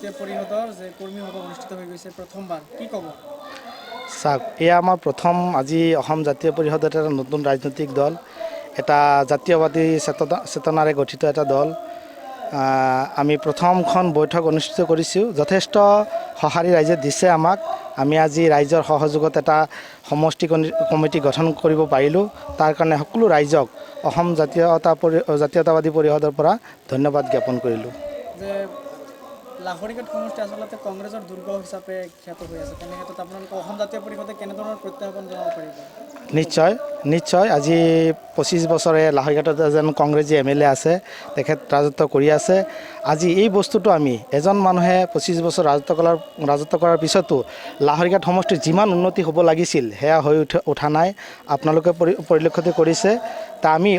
জাতীয় পৰিষদৰ যে কৰ্মী সভা অনুষ্ঠিত হৈ গৈছে প্ৰথমবাৰ কি ক'ব? চাওক, এয়া আমাৰ প্ৰথম আজি অসম জাতীয় পৰিষদত এটা নতুন ৰাজনৈতিক দল, এটা জাতীয়বাদী চেতনাৰে গঠিত এটা দল। আমি প্ৰথমখন বৈঠক অনুষ্ঠিত কৰিছোঁ। যথেষ্ট সঁহাৰি ৰাইজে দিছে আমাক। আমি আজি ৰাইজৰ সহযোগত এটা সমষ্টি কমিটি গঠন কৰিব পাৰিলোঁ। তাৰ কাৰণে সকলো ৰাইজক অসম জাতীয়তাবাদী পৰিষদৰ পৰা ধন্যবাদ জ্ঞাপন কৰিলোঁ। যে লাহৰীঘাট সমষ্টি আচলতে কংগ্ৰেছৰ দুৰ্গ হিচাপে খ্যাত হৈ আছে, তেনে ক্ষেত্ৰত আপোনালোকে অসম জাতীয় পৰিষদে কেনেধৰণৰ প্ৰত্যাহ্বান জনাব পাৰিব? নিশ্চয় আজি 25 বছৰে লাহৰীঘাটত এজন কংগ্ৰেছী MLA আছে, তেখেত ৰাজত্ব কৰি আছে। আজি এই বস্তুটো আমি এজন মানুহে 25 বছৰ ৰাজত্ব কৰাৰ পিছতো লাহৰীঘাট সমষ্টিৰ যিমান উন্নতি হ'ব লাগিছিল সেয়া হৈ উঠা নাই। আপোনালোকে পৰিলক্ষিত কৰিছে। তা আমি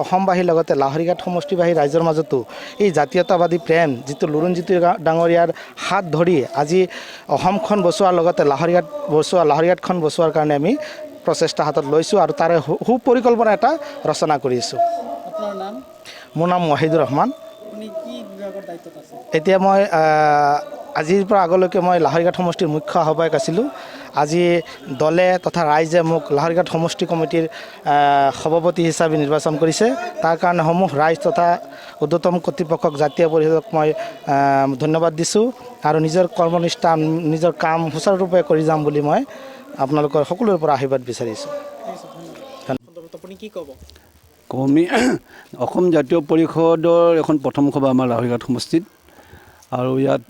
অসমবাসীৰ লগতে লাহৰীঘাট সমষ্টিবাসী ৰাইজৰ মাজতো এই জাতীয়তাবাদী প্ৰেম যিটো লুৰুণজ্যোতি ডাঙৰীয়াৰ হাত ধৰি আজি অসমখন বচোৱাৰ লগতে লাহৰীঘাটখন বচোৱাৰ কাৰণে আমি প্ৰচেষ্টা হাতত লৈছোঁ আৰু তাৰে সুপৰিকল্পনা এটা ৰচনা কৰিছোঁ। আপোনাৰ নাম? মোৰ নাম মহিদুৰ ৰহমান। আপুনি কি বিভাগৰ দায়িত্বত আছে? এতিয়া মই আজিৰ পৰা আগলৈকে মই লাহৰীঘাট সমষ্টিৰ মুখ্য আহ্বায়ক আছিলোঁ। আজি দলে তথা ৰাইজে মোক লাহৰীঘাট সমষ্টি কমিটিৰ সভাপতি হিচাপে নিৰ্বাচন কৰিছে। তাৰ কাৰণে সমূহ ৰাইজ তথা ঊৰ্ধ্বতম কৰ্তৃপক্ষক জাতীয় পৰিষদক মই ধন্যবাদ দিছোঁ আৰু নিজৰ কৰ্মনিষ্ঠা নিজৰ কাম সুচাৰুৰূপে কৰি যাম বুলি মই আপোনালোকৰ সকলোৰে পৰা আশীৰ্বাদ বিচাৰিছোঁ। আপুনি কি ক'ব? আমি অসম জাতীয় পৰিষদৰ এখন প্ৰথম সভা আমাৰ লাহৰীঘাট সমষ্টিত, আৰু ইয়াত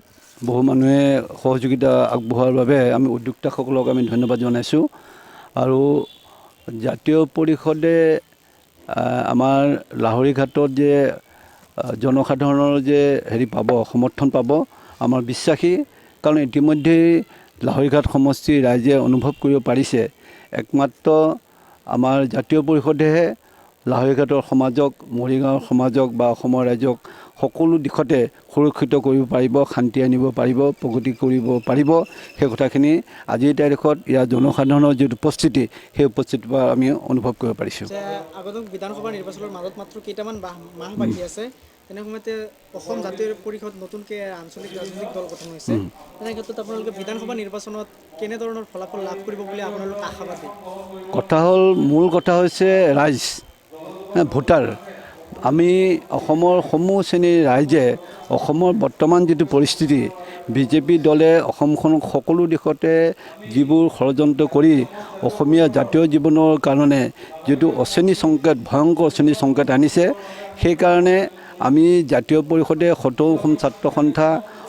বহু মানুহে সহযোগিতা আগবঢ়োৱাৰ বাবে আমি উদ্যোক্তাসকলক আমি ধন্যবাদ জনাইছোঁ। আৰু জাতীয় পৰিষদে আমাৰ লাহৰীঘাটত যে জনসাধাৰণৰ যে পাব, সমৰ্থন পাব, আমাৰ বিশ্বাসী। কাৰণ ইতিমধ্যেই লাহৰীঘাট সমষ্টিৰ ৰাইজে অনুভৱ কৰিব পাৰিছে, একমাত্ৰ আমাৰ জাতীয় পৰিষদেহে লাহৰীঘাটৰ সমাজক, মৰিগাঁৱৰ সমাজক বা অসমৰ ৰাইজক সকলো দিশতে সুৰক্ষিত কৰিব পাৰিব, শান্তি আনিব পাৰিব, প্ৰগতি কৰিব পাৰিব। সেই কথাখিনি আজিৰ তাৰিখত ইয়াৰ জনসাধাৰণৰ যিটো উপস্থিতি, সেই উপস্থিতিৰ পৰা আমি অনুভৱ কৰিব পাৰিছোঁ। আগন্তুক বিধানসভা নিৰ্বাচনৰ মাজত মাত্ৰ কেইটামান মাহ বাকী আছে, তেনে সময়তে অসম জাতীয় পৰিষদ নতুনকৈ আঞ্চলিক ৰাজনৈতিক দল গঠন হৈছে। তেনে ক্ষেত্ৰত আপোনালোকে বিধানসভা নিৰ্বাচনত কেনেধৰণৰ ফলাফল লাভ কৰিব বুলি আপোনালোকে আশাবাদী? মূল কথা হৈছে ৰাইজ, ভোটাৰ। আমি অসমৰ সমূহ শ্ৰেণীৰ ৰাইজে অসমৰ বৰ্তমান যিটো পৰিস্থিতি, বিজেপি দলে অসমখনক সকলো দিশতে যিবোৰ ষড়যন্ত্ৰ কৰি অসমীয়া জাতীয় জীৱনৰ কাৰণে যিটো অশ্ৰেণী সংকেত, ভয়ংকৰ অশ্ৰেণী সংকেত আনিছে, সেইকাৰণে আমি জাতীয় পৰিষদে 70 অসম ছাত্ৰ সন্থা,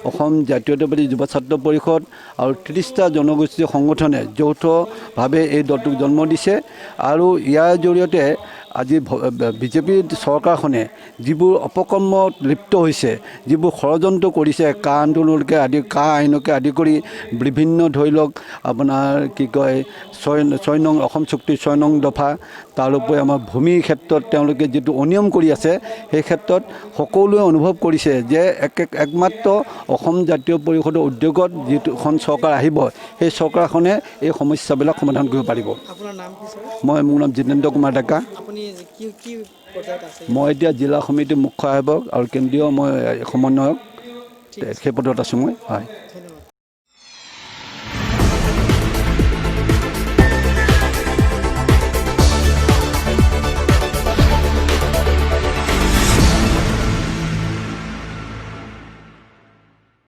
অসম জাতীয়তাবাদী যুৱ ছাত্ৰ পৰিষদ আৰু 30টা জনগোষ্ঠীয় সংগঠনে যৌথভাৱে এই দলটোক জন্ম দিছে। আৰু ইয়াৰ জৰিয়তে আজি বিজেপি চৰকাৰখনে যিবোৰ অপকৰ্মত লিপ্ত হৈছে, যিবোৰ ষড়যন্ত্ৰ কৰিছে, কা আন্দোলনকে আদি, কা আইনকে আদি কৰি বিভিন্ন ধৰি লওক আপোনাৰ 6 নং অসম চুক্তিৰ 6 নং দফা, তাৰোপৰি আমাৰ ভূমিৰ ক্ষেত্ৰত তেওঁলোকে যিটো অনিয়ম কৰি আছে, সেই ক্ষেত্ৰত সকলোৱে অনুভৱ কৰিছে যে একমাত্ৰ অসম জাতীয় পৰিষদৰ উদ্যোগত যিখন চৰকাৰ আহিব, সেই চৰকাৰখনে এই সমস্যাবিলাক সমাধান কৰিব পাৰিব। আপোনাৰ নাম কি স্যাৰ? মোৰ নাম জিতেন্দ্ৰ কুমাৰ ডেকা। আপুনি কি পৰ্যায়ত আছে? মই এতিয়া জিলা সমিতিৰ মুখ্য আহ্বায়ক আৰু কেন্দ্ৰীয় মই সমন্বয়ক, সেই পদত আছোঁ মই। হয়।